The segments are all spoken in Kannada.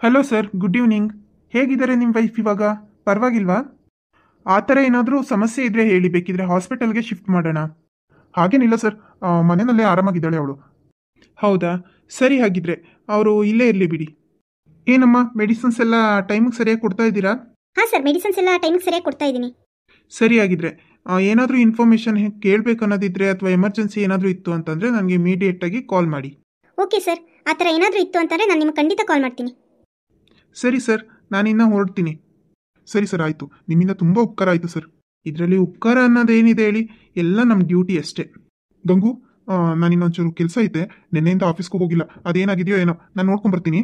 Hello sir, good evening. ಹೇಗಿದ್ದಾರೆ ನಿಮ್ಮ ವೈಫ್ ಇವಾಗ? ಪರವಾಗಿಲ್ವಾ? ಆ ಥರ ಏನಾದರೂ ಸಮಸ್ಯೆ ಇದ್ದರೆ ಹೇಳಿ, ಬೇಕಿದ್ರೆ ಹಾಸ್ಪಿಟಲ್ಗೆ ಶಿಫ್ಟ್ ಮಾಡೋಣ. ಹಾಗೇನಿಲ್ಲ ಸರ್, ಮನೆಯಲ್ಲೇ ಆರಾಮಾಗಿದ್ದಾಳೆ ಅವಳು. ಹೌದಾ? ಸರಿ, ಹಾಗಿದ್ರೆ ಅವರು ಇಲ್ಲೇ ಇರಲಿ ಬಿಡಿ. ಏನಮ್ಮ, ಮೆಡಿಸಿನ್ಸ್ ಎಲ್ಲ ಟೈಮಿಗೆ ಸರಿಯಾಗಿ ಕೊಡ್ತಾ ಇದ್ದೀರಾ? ಹಾಂ ಸರ್, ಮೆಡಿಸಿನ್ಸ್ ಎಲ್ಲ ಟೈಮಿಗೆ ಸರಿಯಾಗಿ ಕೊಡ್ತಾ ಇದ್ದೀನಿ. ಸರಿ, ಆಗಿದ್ರೆ ಏನಾದರೂ ಇನ್ಫಾರ್ಮೇಷನ್ ಕೇಳಬೇಕು ಅನ್ನೋದಿದ್ರೆ ಅಥವಾ ಎಮರ್ಜೆನ್ಸಿ ಏನಾದರೂ ಇತ್ತು ಅಂತಂದರೆ ನನಗೆ ಇಮಿಡಿಯೇಟಾಗಿ ಕಾಲ್ ಮಾಡಿ. ಓಕೆ ಸರ್, ಆ ಥರ ಏನಾದರೂ ಇತ್ತು ಅಂತಂದರೆ ನಾನು ನಿಮಗೆ ಖಂಡಿತ ಕಾಲ್ ಮಾಡ್ತೀನಿ. ಸರಿ ಸರ್, ನಾನಿನ್ನ ಹೊರಡ್ತೀನಿ. ಸರಿ ಸರ್, ಆಯಿತು. ನಿಮ್ಮಿಂದ ತುಂಬ ಉಪಕಾರ ಆಯಿತು ಸರ್. ಇದರಲ್ಲಿ ಉಪಕಾರ ಅನ್ನೋದೇನಿದೆ ಹೇಳಿ, ಎಲ್ಲ ನಮ್ಮ ಡ್ಯೂಟಿ ಅಷ್ಟೇ. ಗಂಗು, ನಾನಿನ್ನೊಂಚೂರು ಕೆಲಸ ಐತೆ, ನಿನ್ನೆಯಿಂದ ಆಫೀಸ್ಗೂ ಹೋಗಿಲ್ಲ. ಅದೇನಾಗಿದೆಯೋ ಏನೋ, ನಾನು ನೋಡ್ಕೊಂಬರ್ತೀನಿ.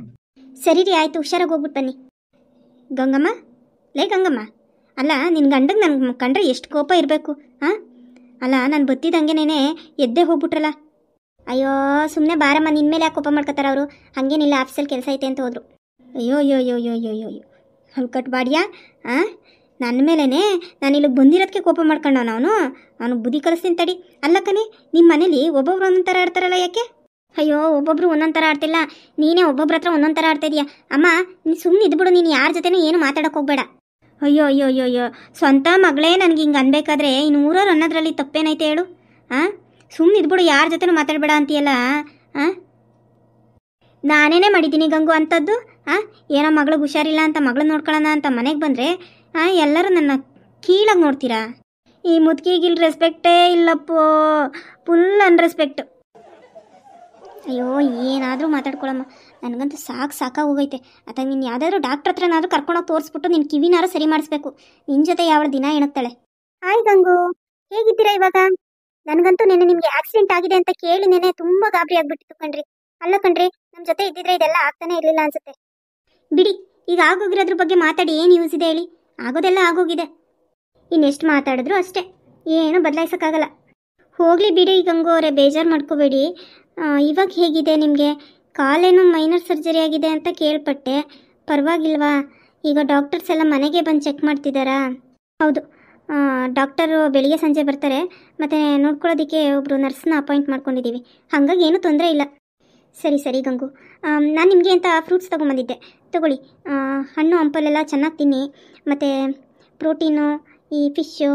ಸರಿ ರೀ, ಆಯಿತು. ಹುಷಾರಾಗಿ ಹೋಗ್ಬಿಟ್ಟು ಬನ್ನಿ. ಗಂಗಮ್ಮ, ಗಂಗಮ್ಮ, ಅಲ್ಲ ನಿನ್ನ ಗಂಡಗೆ ನನಗೆ ಕಂಡ್ರೆ ಎಷ್ಟು ಕೋಪ ಇರಬೇಕು? ಹಾಂ, ಅಲ್ಲ ನಾನು ಬತ್ತಿದಂಗೆನೇ ಎದ್ದೇ ಹೋಗ್ಬಿಟ್ರಲ್ಲ. ಅಯ್ಯೋ, ಸುಮ್ಮನೆ ಬಾರಮ್ಮ, ನಿನ್ನ ಮೇಲೆ ಯಾಕೆ ಕೋಪ ಮಾಡ್ಕೊತಾರ ಅವರು? ಹಾಗೇನಿಲ್ಲ, ಆಫೀಸಲ್ಲಿ ಕೆಲಸ ಐತೆ ಅಂತ ಹೋದ್ರು. ಅಯ್ಯೋ ಅಯ್ಯೋ ಅಯ್ಯೋ ಅಯ್ಯೋ ಅಯ್ಯೋ ಅಯ್ಯೋ ಹಲ್ಕಟ್ ಬಾಡಿಯಾ. ನನ್ನ ಮೇಲೇ ನಾನು ಇಲ್ಲಿಗೆ ಬಂದಿರೋದಕ್ಕೆ ಕೋಪ ಮಾಡ್ಕೊಂಡ ಅವನು ಬುದ್ಧಿ ಕಲಿಸ್ತೀನಿ ತಡಿ. ಅಲ್ಲ ಕಣೆ, ನಿಮ್ಮ ಮನೇಲಿ ಒಬ್ಬೊಬ್ರು ಒಂದೊಂದು ಥರ ಆಡ್ತಾರಲ್ಲ, ಯಾಕೆ? ಅಯ್ಯೋ, ಒಬ್ಬೊಬ್ರು ಒಂದೊಂದು ಥರ ಆಡ್ತಿಲ್ಲ, ನೀನೇ ಒಬ್ಬೊಬ್ರ ಹತ್ರ ಒಂದೊಂದು ಥರ ಆಡ್ತಾ ಇದೀಯಾ. ಅಮ್ಮ, ನೀನು ಸುಮ್ಮನೆ ಇದ್ಬಿಡು, ನೀನು ಯಾರ ಜೊತೆನೂ ಏನು ಮಾತಾಡೋಕೆ ಹೋಗ್ಬೇಡ. ಅಯ್ಯೋ ಅಯ್ಯೋ ಅಯ್ಯೋ ಅಯ್ಯೋ ಸ್ವಂತ ಮಗಳೇ ನನಗೆ ಹಿಂಗೆ ಅನ್ಬೇಕಾದ್ರೆ ಇನ್ನು ಊರವ್ರು ಅನ್ನೋದ್ರಲ್ಲಿ ತಪ್ಪೇನೈತೆ ಹೇಳು? ಸುಮ್ಮನೆ ಇದ್ಬಿಡು, ಯಾರ ಜೊತೆನೂ ಮಾತಾಡಬೇಡ ಅಂತೀಯಲ್ಲ. ನಾನೇನೇ ಮಾಡಿದ್ದೀನಿ ಗಂಗು ಅಂಥದ್ದು? ಏನೋ ಮಗಳಿಗೆ ಹುಷಾರಿಲ್ಲ ಅಂತ ಮಗಳು ನೋಡ್ಕೊಳ್ಳೋಣ ಅಂತ ಮನೆಗೆ ಬಂದರೆ ಎಲ್ಲರೂ ನನ್ನ ಕೀಳಾಗಿ ನೋಡ್ತೀರಾ? ಈ ಮುದುಕಿಗಿಲ್ ರೆಸ್ಪೆಕ್ಟೇ ಇಲ್ಲಪ್ಪೋ, ಫುಲ್ ಅನ್ರೆಸ್ಪೆಕ್ಟ್. ಅಯ್ಯೋ, ಏನಾದರೂ ಮಾತಾಡ್ಕೊಳಮ್ಮ, ನನಗಂತೂ ಸಾಕಾಗಿ ಹೋಗೈತೆ. ಅಥವಾ ನೀನು ಯಾವುದಾದ್ರೂ ಡಾಕ್ಟ್ರ್ ಹತ್ರನಾದ್ರೂ ಕರ್ಕೊಂಡೋಗಿ ತೋರಿಸ್ಬಿಟ್ಟು ನಿನ್ನ ಕಿವಿನಾರು ಸರಿ ಮಾಡಿಸ್ಬೇಕು. ನಿನ್ನ ಜೊತೆ ಯಾವ ದಿನ ಎಣಕ್ತಾಳೆ. ಹಾಯ್ ಗಂಗು, ಹೇಗಿದ್ದೀರಾ ಇವಾಗ? ನನಗಂತೂ ನೆನ್ನೆ ನಿಮಗೆ ಆಕ್ಸಿಡೆಂಟ್ ಆಗಿದೆ ಅಂತ ಕೇಳಿ ನೆನೆ ತುಂಬ ಗಾಬರಿ ಆಗ್ಬಿಟ್ಟಿತ್ತು ಕಣ್ರಿ. ಅಲ್ಲ ಕಣ್ರಿ, ನಮ್ಮ ಜೊತೆ ಇದ್ದಿದ್ರೆ ಇದೆಲ್ಲ ಆಗ್ತಾನೆ ಇರಲಿಲ್ಲ ಅನ್ಸುತ್ತೆ. ಬಿಡಿ, ಈಗ ಆಗೋಗಿರೋದ್ರ ಬಗ್ಗೆ ಮಾತಾಡಿ ಏನು ಯೂಸ್ ಇದೆ ಹೇಳಿ? ಆಗೋದೆಲ್ಲ ಆಗೋಗಿದೆ, ಇನ್ನೆಷ್ಟು ಮಾತಾಡಿದ್ರು ಅಷ್ಟೇ, ಏನೂ ಬದಲಾಯಿಸೋಕ್ಕಾಗಲ್ಲ. ಹೋಗಲಿ ಬಿಡಿ ಗಂಗು ಅವರೇ, ಬೇಜಾರು ಮಾಡ್ಕೋಬೇಡಿ. ಇವಾಗ ಹೇಗಿದೆ ನಿಮಗೆ? ಕಾಲೇನೋ ಮೈನರ್ ಸರ್ಜರಿ ಆಗಿದೆ ಅಂತ ಕೇಳ್ಪಟ್ಟೆ, ಪರವಾಗಿಲ್ವಾ? ಈಗ ಡಾಕ್ಟರ್ಸ್ ಎಲ್ಲ ಮನೆಗೆ ಬಂದು ಚೆಕ್ ಮಾಡ್ತಿದ್ದಾರಾ? ಹೌದು, ಡಾಕ್ಟರು ಬೆಳಿಗ್ಗೆ ಸಂಜೆ ಬರ್ತಾರೆ, ಮತ್ತು ನೋಡ್ಕೊಳ್ಳೋದಕ್ಕೆ ಒಬ್ಬರು ನರ್ಸ್ನ ಅಪಾಯಿಂಟ್ ಮಾಡ್ಕೊಂಡಿದ್ದೀವಿ. ಹಾಗಾಗಿ ಏನೂ ತೊಂದರೆ ಇಲ್ಲ. ಸರಿ ಸರಿ ಗಂಗು, ನಾನು ನಿಮಗೆ ಅಂತ ಫ್ರೂಟ್ಸ್ ತೊಗೊಂಬಂದಿದ್ದೆ, ತಗೊಳ್ಳಿ. ಹಣ್ಣು ಹಂಪಲೆಲ್ಲ ಚೆನ್ನಾಗಿ ತಿನ್ನಿ, ಮತ್ತು ಪ್ರೋಟೀನು, ಈ ಫಿಶ್ಶು,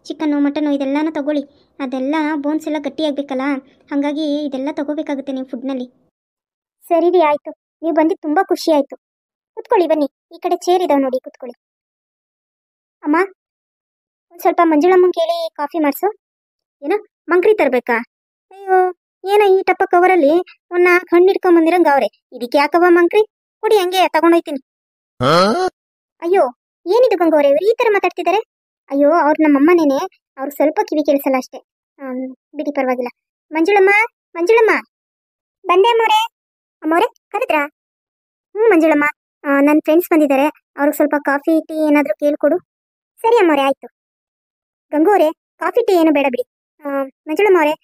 ಚಿಕನ್ನು, ಮಟನು ಇದೆಲ್ಲನೂ ತಗೊಳ್ಳಿ. ಅದೆಲ್ಲ ಬೋನ್ಸ್ ಎಲ್ಲ ಗಟ್ಟಿಯಾಗಬೇಕಲ್ಲ, ಹಾಗಾಗಿ ಇದೆಲ್ಲ ತಗೋಬೇಕಾಗುತ್ತೆ ನೀವು ಫುಡ್ನಲ್ಲಿ. ಸರಿ ರೀ, ಆಯಿತು. ನೀವು ಬಂದಿದ್ದು ತುಂಬ ಖುಷಿ ಆಯಿತು. ಕೂತ್ಕೊಳ್ಳಿ, ಬನ್ನಿ, ಈ ಕಡೆ ಚೇರ್ ಇದಾವೆ ನೋಡಿ, ಕೂತ್ಕೊಳ್ಳಿ. ಅಮ್ಮ, ಒಂದು ಸ್ವಲ್ಪ ಮಂಜುಳಮ್ಮಂಗೆ ಕೇಳಿ ಕಾಫಿ ಮಾಡಿಸು. ಏನೋ ಮಂಕ್ರಿ ತರಬೇಕಾ? ಅಯ್ಯೋ, ಏನೋ ಈ ಟಪ್ಪ ಕವರಲ್ಲಿ ಒಂದು 4 ಹಣ್ಣು ಇಟ್ಕೊಂಬಂದಿರಂಗೆ ಅವ್ರೆ, ಇದಕ್ಕೆ ಯಾಕವ ಮಂಕ್ರಿ? ಕೊಡಿ, ಹಂಗೆ ತಗೊಂಡೋಯ್ತೀನಿ. ಅಯ್ಯೋ, ಏನಿದು ಗಂಗವ್ರೆ, ಇವರು ಈ ಥರ ಮಾತಾಡ್ತಿದ್ದಾರೆ? ಅಯ್ಯೋ, ಅವ್ರು ನಮ್ಮಮ್ಮನೇನೆ, ಅವ್ರು ಸ್ವಲ್ಪ ಕಿವಿ ಕೇಳಿಸಲ್ಲ ಅಷ್ಟೇ. ಬಿಡಿ, ಪರವಾಗಿಲ್ಲ. ಮಂಜುಳಮ್ಮ, ಮಂಜುಳಮ್ಮ, ಬಂದೆ ಅಮ್ಮೋರೆ. ಅಮ್ಮೋರೆ ಕರೆದ್ರಾ? ಮಂಜುಳಮ್ಮ, ನನ್ನ ಫ್ರೆಂಡ್ಸ್ ಬಂದಿದ್ದಾರೆ, ಅವ್ರಿಗೆ ಸ್ವಲ್ಪ ಕಾಫಿ ಟೀ ಏನಾದರೂ ಕೇಳ್ಕೊಡು. ಸರಿ ಅಮ್ಮೋರೆ, ಆಯಿತು. ಗಂಗೋರೆ, ಕಾಫಿ ಟೀ ಏನು ಬೇಡ ಬಿಡಿ. ಮಂಜುಳಮ್ಮ ಅವರೇ,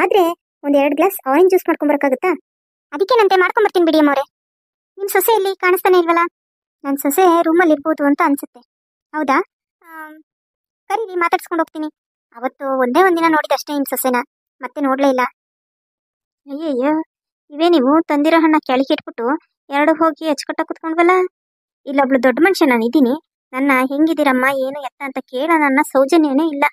ಆದರೆ ಒಂದು 2 ಗ್ಲಾಸ್ ಆರೆಂಜ್ ಜ್ಯೂಸ್ ಮಾಡ್ಕೊಂಬರಕ್ಕಾಗುತ್ತಾ? ಅದಕ್ಕೇನಂತೆ, ಮಾಡ್ಕೊಂಬರ್ತೀನಿ ಬಿಡಿ ಅಮ್ಮೋರೆ. ನಿಮ್ಮ ಸೊಸೆ ಇಲ್ಲಿ ಕಾಣಿಸ್ತಾನೆ ಇಲ್ವಲ್ಲ? ನನ್ನ ಸೊಸೆ ರೂಮಲ್ಲಿ ಇರ್ಬೋದು ಅಂತ ಅನ್ಸುತ್ತೆ. ಹೌದಾ? ಕರೀರಿ, ಮಾತಾಡ್ಸ್ಕೊಂಡು ಹೋಗ್ತೀನಿ. ಅವತ್ತು ಒಂದೇ ಒಂದಿನ ನೋಡಿದಷ್ಟೇ ನಿಮ್ಮ ಸೊಸೆನ, ಮತ್ತೆ ನೋಡಲೇ ಇಲ್ಲ. ಅಯ್ಯಯ್ಯೋ, ಇವೇ ನೀವು ತಂದಿರೋ ಹಣ್ಣ ಕೆಳಗೆ ಇಟ್ಬಿಟ್ಟು 2 ಹೋಗಿ ಹಚ್ಕೊಟ್ಟ ಕುತ್ಕೊಂಡ್ವಲ್ಲ. ಇಲ್ಲೊಬ್ಳು ದೊಡ್ಡ ಮನುಷ್ಯ ನಾನು ಇದ್ದೀನಿ, ನನ್ನ ಹೆಂಗಿದ್ದೀರಮ್ಮ ಏನು ಎತ್ತ ಅಂತ ಕೇಳೋ ನನ್ನ ಸೌಜನ್ಯನೇ ಇಲ್ಲ.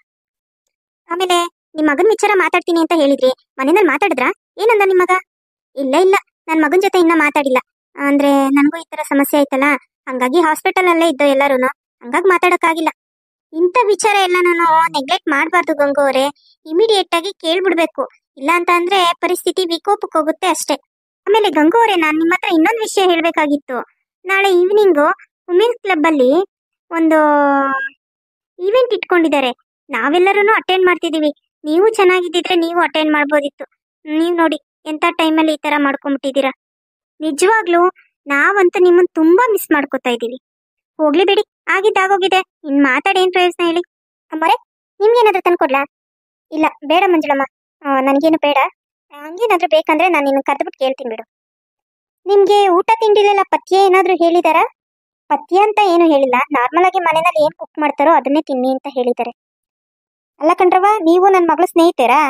ಆಮೇಲೆ ನಿಮ್ಮ ಮಗನ ವಿಚಾರ ಮಾತಾಡ್ತೀನಿ ಅಂತ ಹೇಳಿದ್ರಿ, ಮನೆಯಲ್ಲಿ ಮಾತಾಡಿದ್ರಾ? ಏನಂದ ನಿಮ್ಮ ಮಗ? ಇಲ್ಲ ಇಲ್ಲ, ನನ್ನ ಮಗನ ಜೊತೆ ಇನ್ನೂ ಮಾತಾಡಿಲ್ಲ. ಅಂದರೆ ನನಗೂ ಈ ಥರ ಸಮಸ್ಯೆ ಆಯ್ತಲ್ಲ, ಹಾಗಾಗಿ ಹಾಸ್ಪಿಟಲಲ್ಲೇ ಇದ್ದೋ ಎಲ್ಲರೂ, ಹಂಗಾಗಿ ಮಾತಾಡೋಕ್ಕಾಗಿಲ್ಲ. ಇಂಥ ವಿಚಾರ ಎಲ್ಲ ನಾನು ನೆಗ್ಲೆಕ್ಟ್ ಮಾಡಬಾರ್ದು ಗಂಗು ಅವರೇ, ಇಮಿಡಿಯೇಟ್ ಆಗಿ ಕೇಳ್ಬಿಡ್ಬೇಕು. ಇಲ್ಲ ಅಂತ ಅಂದರೆ ಪರಿಸ್ಥಿತಿ ವಿಕೋಪಕ್ಕೆ ಹೋಗುತ್ತೆ ಅಷ್ಟೇ. ಆಮೇಲೆ ಗಂಗು ಅವರೇ, ನಾನು ನಿಮ್ಮ ಹತ್ರ ಇನ್ನೊಂದು ವಿಷಯ ಹೇಳಬೇಕಾಗಿತ್ತು. ನಾಳೆ ಈವ್ನಿಂಗು ವುಮೆನ್ಸ್ ಕ್ಲಬ್ಬಲ್ಲಿ ಒಂದು ಈವೆಂಟ್ ಇಟ್ಕೊಂಡಿದ್ದಾರೆ, ನಾವೆಲ್ಲರೂ ಅಟೆಂಡ್ ಮಾಡ್ತಿದ್ದೀವಿ. ನೀವು ಚೆನ್ನಾಗಿದ್ದಿದ್ರೆ ನೀವು ಅಟೆಂಡ್ ಮಾಡ್ಬೋದಿತ್ತು. ನೀವು ನೋಡಿ ಎಂಥ ಟೈಮಲ್ಲಿ ಈ ಥರ ಮಾಡ್ಕೊಂಬಿಟ್ಟಿದ್ದೀರಾ. ನಿಜವಾಗ್ಲೂ ನಾವಂತೂ ನಿಮ್ಮನ್ನು ತುಂಬ ಮಿಸ್ ಮಾಡ್ಕೋತಾ ಇದ್ದೀವಿ. ಹೋಗ್ಲಿ ಬಿಡಿ, ಆಗಿದ್ದಾಗೋಗಿದೆ, ಇನ್ನು ಮಾತಾಡೇನು ಪ್ರಯೋಜನ ಹೇಳಿ? ಅಮ್ಮರೇ, ನಿಮ್ಗೇನಾದ್ರೂ ತಂದ್ಕೊಡ್ಲಾ? ಇಲ್ಲ ಬೇಡ ಮಂಜುಳಮ್ಮ, ನನಗೇನು ಬೇಡ. ಹಂಗೇನಾದ್ರೂ ಬೇಕಂದ್ರೆ ನಾನು ನಿನ್ನ ಕರೆದ್ಬಿಟ್ಟು ಕೇಳ್ತೀನಿ ಬಿಡು. ನಿಮಗೆ ಊಟ ತಿಂಡಿಲೆಲ್ಲ ಪಥ್ಯ ಏನಾದರೂ ಹೇಳಿದಾರಾ? ಪಥ್ಯ ಅಂತ ಏನು ಹೇಳಿಲ್ಲ, ನಾರ್ಮಲ್ ಆಗಿ ಮನೆಯಲ್ಲಿ ಏನು ಕುಕ್ ಮಾಡ್ತಾರೋ ಅದನ್ನೇ ತಿನ್ನಿ ಅಂತ ಹೇಳಿದ್ದಾರೆ. ಅಲ್ಲ ಕಣ್ರವ, ನೀವು ನನ್ನ ಮಗಳ ಸ್ನೇಹಿತರಾ?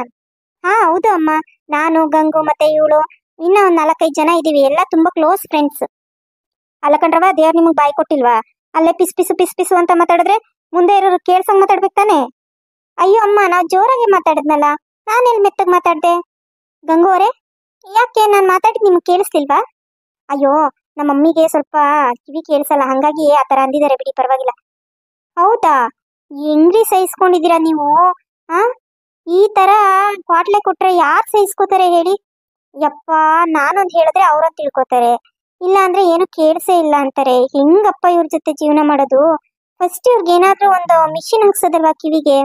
ಹಾ ಹೌದು ಅಮ್ಮ, ನಾನು ಗಂಗು ಮತ್ತೆ ಇವಳು ಇನ್ನೂ ಒಂದು 4-5 ಜನ ಇದ್ದೀವಿ, ಎಲ್ಲ ತುಂಬ ಕ್ಲೋಸ್ ಫ್ರೆಂಡ್ಸ್. ಅಲ್ಲ ಕಣ್ರವ, ದೇವ್ರು ನಿಮಗೆ ಬಾಯಿ ಕೊಟ್ಟಿಲ್ವಾ? ಅಲ್ಲೇ ಪಿಸ್ ಪಿಸು ಪಿಸ್ ಪಿಸು ಅಂತ ಮಾತಾಡಿದ್ರೆ ಮುಂದೆ ಇರೋರು ಕೇಳ್ಸಂಗ್ ಮಾತಾಡ್ಬೇಕು ತಾನೆ? ಅಯ್ಯೋ ಅಮ್ಮ, ನಾವು ಜೋರಾಗಿ ಮಾತಾಡಿದ್ನಲ್ಲ, ನಾನೆಲ್ಲಿ ಮೆತ್ತಗ್ ಮಾತಾಡ್ದೆ? ಗಂಗು ಅವರೇ, ಯಾಕೆ ನಾನು ಮಾತಾಡಿದ್ ನಿಮ್ಗೆ ಕೇಳಿಸ್ತಿಲ್ವಾ? ಅಯ್ಯೋ, ನಮ್ಮ ಮಮ್ಮಿಗೆ ಸ್ವಲ್ಪ ಕಿವಿ ಕೇಳಿಸಲ್ಲ, ಹಂಗಾಗಿ ಆ ಥರ ಅಂದಿದ್ದಾರೆ ಬಿಡಿ, ಪರವಾಗಿಲ್ಲ. ಹೌದಾ? ಹೆಂಗ್ರಿ ಸಹಿಸ್ಕೊಂಡಿದ್ದೀರಾ ನೀವು? ಆ ಈ ತರ ಕ್ವಾಟ್ಲೆ ಕೊಟ್ರೆ ಯಾರು ಸಹಿಸ್ಕೋತಾರೆ ಹೇಳಿ? ಯಪ್ಪ, ನಾನೊಂದ್ ಹೇಳಿದ್ರೆ ಅವ್ರೊಂದ್ ತಿಳ್ಕೊತಾರೆ, ಇಲ್ಲ ಅಂದ್ರೆ ಏನು ಕೇಳಿಸೇ ಇಲ್ಲ ಅಂತಾರೆ. ಹೆಂಗಪ್ಪ ಇವ್ರ ಜೊತೆ ಜೀವನ ಮಾಡೋದು? ಫಸ್ಟ್ ಇವ್ರಿಗೆ ಏನಾದ್ರೂ ಒಂದು ಮಿಷಿನ್ ಹಾಕ್ಸೋದಲ್ವಾ ಕಿವಿಗೆ?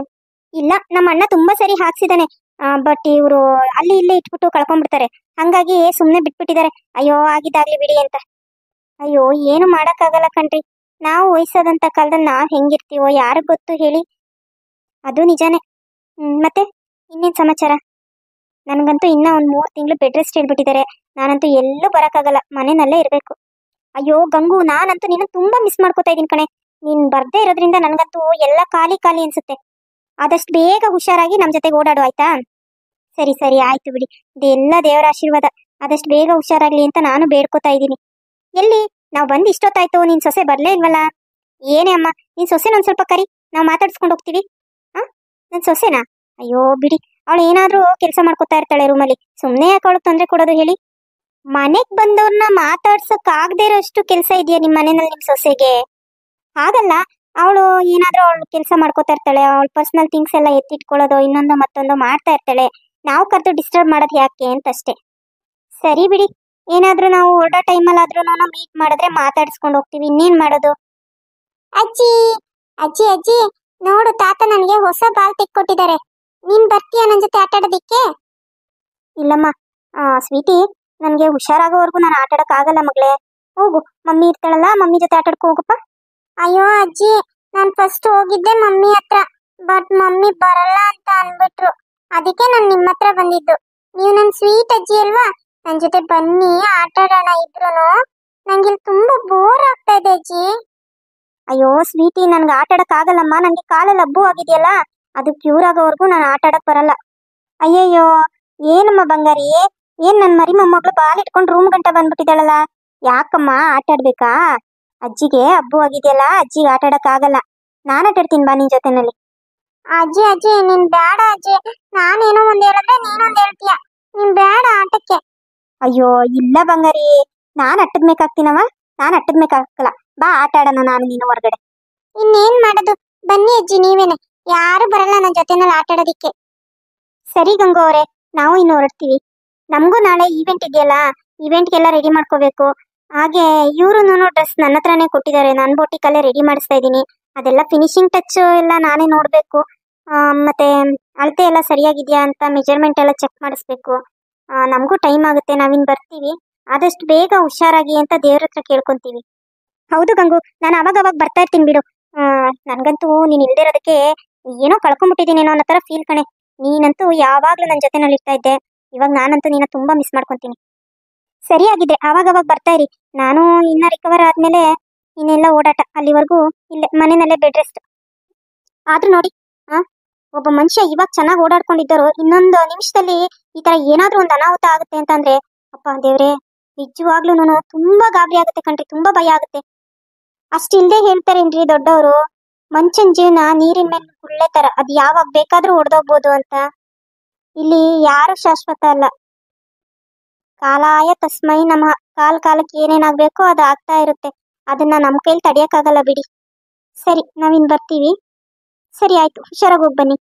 ಇಲ್ಲ, ನಮ್ಮ ಅಣ್ಣ ತುಂಬಾ ಸರಿ ಹಾಕ್ಸಿದಾನೆ, ಬಟ್ ಇವರು ಅಲ್ಲಿ ಇಲ್ಲೇ ಇಟ್ಬಿಟ್ಟು ಕಳ್ಕೊಂಡ್ಬಿಡ್ತಾರೆ, ಹಂಗಾಗಿ ಸುಮ್ನೆ ಬಿಟ್ಬಿಟ್ಟಿದ್ದಾರೆ. ಅಯ್ಯೋ, ಆಗಿದ್ದಾಗ್ಲಿ ಬಿಡಿ ಅಂತ. ಅಯ್ಯೋ, ಏನು ಮಾಡಕ್ಕಾಗಲ್ಲ ಕಣ್ರಿ. ನಾವು ವಯಸ್ಸಾದಂತ ಕಾಲದಲ್ಲಿ ನಾವ್ ಹೆಂಗಿರ್ತೀವೋ ಯಾರಿಗ್ ಗೊತ್ತು ಹೇಳಿ? ಅದು ನಿಜಾನೇ. ಮತ್ತೆ ಇನ್ನೇನ್ ಸಮಾಚಾರ? ನನ್ಗಂತೂ ಇನ್ನ ಒಂದ್ 3 ತಿಂಗಳು ಬೆಡ್ ರೆಸ್ಟ್ ಹೇಳ್ಬಿಟ್ಟಿದ್ದಾರೆ. ನಾನಂತೂ ಎಲ್ಲೂ ಬರಕ್ಕಾಗಲ್ಲ, ಮನೆಯಲ್ಲೇ ಇರ್ಬೇಕು. ಅಯ್ಯೋ ಗಂಗು, ನಾನಂತೂ ನಿನ್ನ ತುಂಬಾ ಮಿಸ್ ಮಾಡ್ಕೋತಾ ಇದೀನಿ ಕಣೆ. ನೀನ್ ಬರ್ದೇ ಇರೋದ್ರಿಂದ ನನ್ಗಂತೂ ಎಲ್ಲ ಖಾಲಿ ಖಾಲಿ ಅನ್ಸುತ್ತೆ. ಆದಷ್ಟು ಬೇಗ ಹುಷಾರಾಗಿ ನಮ್ ಜೊತೆಗೆ ಓಡಾಡು, ಆಯ್ತಾ? ಸರಿ ಸರಿ, ಆಯ್ತು ಬಿಡಿ. ಇದೆಲ್ಲ ದೇವರ ಆಶೀರ್ವಾದ. ಆದಷ್ಟು ಬೇಗ ಹುಷಾರಾಗ್ಲಿ ಅಂತ ನಾನು ಬೇಡ್ಕೋತಾ ಇದ್ದೀನಿ. ಎಲ್ಲಿ ನಾವು ಬಂದು ಇಷ್ಟೊತ್ತಾಯ್ತು, ನಿನ್ ಸೊಸೆ ಬರ್ಲೇ ಇಲ್ವಲ್ಲ? ಏನೇ ಅಮ್ಮ, ನಿನ್ ಸೊಸೆನ ಒಂದ್ ಸ್ವಲ್ಪ ಕರಿ, ನಾವು ಮಾತಾಡ್ಸ್ಕೊಂಡು ಹೋಗ್ತೀವಿ. ನನ್ ಸೊಸೆನಾ? ಅಯ್ಯೋ ಬಿಡಿ, ಅವಳು ಏನಾದ್ರೂ ಕೆಲಸ ಮಾಡ್ಕೊತಾ ಇರ್ತಾಳೆ ರೂಮಲ್ಲಿ, ಸುಮ್ನೆ ಯಾಕೆ ಅವಳು ತೊಂದರೆ ಕೊಡೋದು ಹೇಳಿ? ಮನೆಗ್ ಬಂದವ್ರನ್ನ ಮಾತಾಡ್ಸಕ್ ಆಗದೆ ಇರೋಷ್ಟು ಕೆಲಸ ಇದೆಯಾ ನಿಮ್ ಮನೆಯಲ್ಲಿ ನಿಮ್ ಸೊಸೆಗೆ? ಹಾಗಲ್ಲ, ಅವಳು ಏನಾದ್ರೂ ಅವಳು ಕೆಲಸ ಮಾಡ್ಕೊತಾ ಇರ್ತಾಳೆ, ಅವಳ ಪರ್ಸನಲ್ ಥಿಂಗ್ಸ್ ಎಲ್ಲ ಎತ್ತಿಟ್ಕೊಳ್ಳೋದು ಇನ್ನೊಂದು ಮತ್ತೊಂದು ಮಾಡ್ತಾ ಇರ್ತಾಳೆ. ನಾವು ಕರೆದು ಡಿಸ್ಟರ್ಬ್ ಮಾಡೋದು ಯಾಕೆ ಅಂತಷ್ಟೇ. ಸರಿ ಬಿಡಿ, ಏನಾದ್ರೂ ನಾವು ಹೊರಡೋ ಟೈಮಲ್ಲಾದ್ರೂ ಮೀಟ್ ಮಾಡಿದ್ರೆ ಮಾತಾಡ್ಸ್ಕೊಂಡು ಹೋಗ್ತೀವಿ, ಇನ್ನೇನ್ ಮಾಡೋದು? ಅಜ್ಜಿ ಅಜ್ಜಿ ಅಜ್ಜಿ, ನೋಡು ತಾತ ನನಗೆ ಹೊಸ ಬಾಲ್ ತೆಕ್ಕೊಟ್ಟಿದ್ದಾರೆ. ನೀನ್ ಬರ್ತೀಯ ನನ್ನ ಜೊತೆ ಆಟ ಆಡೋದಿಕ್ಕೆ? ಇಲ್ಲಮ್ಮ ಸ್ವೀಟಿ, ನನಗೆ ಹುಷಾರಾಗೋವರೆಗೂ ನಾನು ಆಟ ಆಡಕ್ ಆಗಲ್ಲ ಮಗಳೇ. ಹೋಗು, ಮಮ್ಮಿ ಇರ್ತಾಳಲ್ಲ, ಮಮ್ಮಿ ಜೊತೆ ಆಟ ಆಡ್ಕೊ ಹೋಗಪ್ಪ. ಅಯ್ಯೋ ಅಜ್ಜಿ, ನಾನು ಫಸ್ಟ್ ಹೋಗಿದ್ದೆ ಮಮ್ಮಿ ಹತ್ರ, ಬಟ್ ಮಮ್ಮಿ ಬರಲ್ಲ ಅಂತ ಅನ್ಬಿಟ್ರು, ಅದಕ್ಕೆ ನಾನು ನಿಮ್ಮ ಹತ್ರ ಬಂದಿದ್ದು. ನೀವು ನನ್ನ ಸ್ವೀಟ್ ಅಜ್ಜಿ ಅಲ್ವಾ, ನನ್ನ ಜೊತೆ ಬನ್ನಿ ಆಟ ಆಡೋಣ ಇಬ್ರು. ನಂಗೆ ಇಲ್ಲಿ ತುಂಬಾ ಬೋರ್ ಆಗ್ತಾ ಇದೆ ಅಜ್ಜಿ. ಅಯ್ಯೋ ಸ್ವೀಟಿ, ನನ್ಗೆ ಆಟ ಆಡಕ್ ಆಗಲ್ಲಮ್ಮ, ನನಗೆ ಕಾಲಲ್ಲಿ ಹಬ್ಬು ಆಗಿದೆಯಲ್ಲ, ಅದು ಕ್ಯೂರ್ ಆಗೋವರೆಗೂ ನಾನು ಆಟ ಆಡಕ್ ಬರಲ್ಲ. ಅಯ್ಯಯ್ಯೋ, ಏನಮ್ಮ ಬಂಗಾರಿ, ಏನ್ ನನ್ ಮರಿ ಮೊಮ್ಮಗಳು ಬಾಲ್ ಇಟ್ಕೊಂಡು ರೂಮ್ ಗಂಟ ಬಂದ್ಬಿಟ್ಟಿದ್ದಾಳಲ್ಲ, ಯಾಕಮ್ಮ ಆಟ ಆಡ್ಬೇಕಾ? ಅಜ್ಜಿಗೆ ಹಬ್ಬು ಆಗಿದೆಯಲ್ಲ, ಅಜ್ಜಿಗೆ ಆಟ ಆಡಕ್ ಆಗಲ್ಲ, ನಾನು ಆಟ ಆಡ್ತೀನಿ ಬಾ ನಿನ್ ಜೊತೆನಲ್ಲಿ. ಅಜ್ಜಿ ಅಜ್ಜಿ, ನೀನ್ ಬೇಡ ಅಜ್ಜಿ, ನಾನೇನೋ ಒಂದ್ ಹೇಳಿದ್ರೆ ನೀನೊಂದ್ ಹೇಳ್ತೀಯ, ನೀನ್ ಬೇಡ ಆಟಕ್ಕೆ. ಅಯ್ಯೋ ಇಲ್ಲ ಬಂಗಾರಿ, ನಾನ್ ಅಟ್ಟದ್ಮೇಕಾಗ್ತೀನವ, ನಾನ್ ಅಟ್ಟದ್ಮೇಕಾಗಲ್ಲ, ಬಾ ಆಟ ಆಡೋಣ ನಾನು ನೀನು ಹೊರಗಡೆ. ಇನ್ನೇನ್ ಮಾಡೋದು, ಬನ್ನಿ ಅಜ್ಜಿ ನೀವೇನೆ, ಯಾರು ಬರಲ್ಲ ನನ್ನ ಜೊತೆನಲ್ಲಿ ಆಟ ಆಡೋದಿಕ್ಕೆ. ಸರಿ ಗಂಗು ಅವರೇ, ನಾವು ಇನ್ನು ಹೊರಡ್ತೀವಿ. ನಮಗೂ ನಾಳೆ ಈವೆಂಟ್ ಇದೆಯಲ್ಲ, ಈವೆಂಟ್ಗೆಲ್ಲ ರೆಡಿ ಮಾಡ್ಕೋಬೇಕು. ಹಾಗೆ ಇವ್ರು ಡ್ರೆಸ್ ನನ್ನ ಹತ್ರನೇ ಕೊಟ್ಟಿದ್ದಾರೆ, ನಾನು ಬೋಟಿಕಲ್ಲೇ ರೆಡಿ ಮಾಡಿಸ್ತಾ ಇದ್ದೀನಿ. ಅದೆಲ್ಲ ಫಿನಿಶಿಂಗ್ ಟಚ್ ಎಲ್ಲ ನಾನೇ ನೋಡ್ಬೇಕು. ಮತ್ತೆ ಅಳತೆ ಎಲ್ಲ ಸರಿಯಾಗಿದೆಯಾ ಅಂತ ಮೆಜರ್ಮೆಂಟ್ ಎಲ್ಲ ಚೆಕ್ ಮಾಡಿಸ್ಬೇಕು. ನಮಗೂ ಟೈಮ್ ಆಗುತ್ತೆ, ನಾವಿನ್ ಬರ್ತೀವಿ. ಆದಷ್ಟು ಬೇಗ ಹುಷಾರಾಗಿ ಅಂತ ದೇವ್ರ ಹತ್ರ ಕೇಳ್ಕೊಂತೀವಿ. ಹೌದು ಗಂಗು, ನಾನು ಅವಾಗ ಬರ್ತಾ ಇರ್ತೀನಿ ಬಿಡು. ನನ್ಗಂತೂ ನೀನ್ ಇಲ್ದೇ ಇರೋದಕ್ಕೆ ಏನೋ ಕಳ್ಕೊಂಡ್ಬಿಟ್ಟಿದ್ದೀನೇನೋ ಅನ್ನೋ ತರ ಫೀಲ್ ಕಣೆ. ನೀನಂತೂ ಯಾವಾಗ್ಲೂ ನನ್ನ ಜೊತೆನಲ್ಲಿ ಇರ್ತಾ ಇದ್ದೆ, ಇವಾಗ ನಾನಂತೂ ನೀನ ತುಂಬಾ ಮಿಸ್ ಮಾಡ್ಕೊಂತೀನಿ. ಸರಿಯಾಗಿದೆ, ಅವಾಗ ಬರ್ತಾ ಇರಿ. ನಾನು ಇನ್ನ ರಿಕವರ್ ಆದ್ಮೇಲೆ ಇನ್ನೆಲ್ಲ ಓಡಾಟ, ಅಲ್ಲಿವರೆಗೂ ಇಲ್ಲೇ ಮನೆಯಲ್ಲೇ ಬೆಡ್ ರೆಸ್ಟ್. ಆದ್ರೂ ನೋಡಿ, ಒಬ್ಬ ಮನುಷ್ಯ ಇವಾಗ ಚೆನ್ನಾಗಿ ಓಡಾಡ್ಕೊಂಡಿದ್ದರು, ಇನ್ನೊಂದು ನಿಮಿಷದಲ್ಲಿ ಈ ತರ ಏನಾದ್ರೂ ಒಂದು ಅನಾಹುತ ಆಗುತ್ತೆ ಅಂತಂದ್ರೆ, ಅಪ್ಪ ದೇವ್ರೆ, ನಿಜವಾಗ್ಲೂ ತುಂಬಾ ಗಾಬರಿ ಆಗುತ್ತೆ ಕಣ್ರಿ, ತುಂಬಾ ಭಯ ಆಗುತ್ತೆ. ಅಷ್ಟಿಲ್ದೆ ಹೇಳ್ತಾರೇನ್ರಿ ದೊಡ್ಡವರು, ಮನುಷ್ಯನ್ ಜೀವನ ನೀರಿನ ಮೇಲೆ ಗುಳ್ಳೆ ತರ, ಅದ್ ಯಾವಾಗ ಬೇಕಾದ್ರೂ ಹೊಡೆದೋಗ್ಬೋದು ಅಂತ. ಇಲ್ಲಿ ಯಾರು ಶಾಶ್ವತ ಅಲ್ಲ. ಕಾಲಾಯ ತಸ್ಮೈ ನಮಃ, ಕಾಲಕ್ಕೆ ಏನೇನಾಗ್ಬೇಕೋ ಅದು ಆಗ್ತಾ ಇರುತ್ತೆ, ಅದನ್ನ ನಮ್ ಕೈಲಿ ತಡಿಯಕ್ಕಾಗಲ್ಲ ಬಿಡಿ. ಸರಿ, ನಾವಿನ್ ಬರ್ತೀವಿ. ಸರಿ ಆಯ್ತು, ಹುಷಾರಾಗಿ ಹೋಗಿ ಬನ್ನಿ.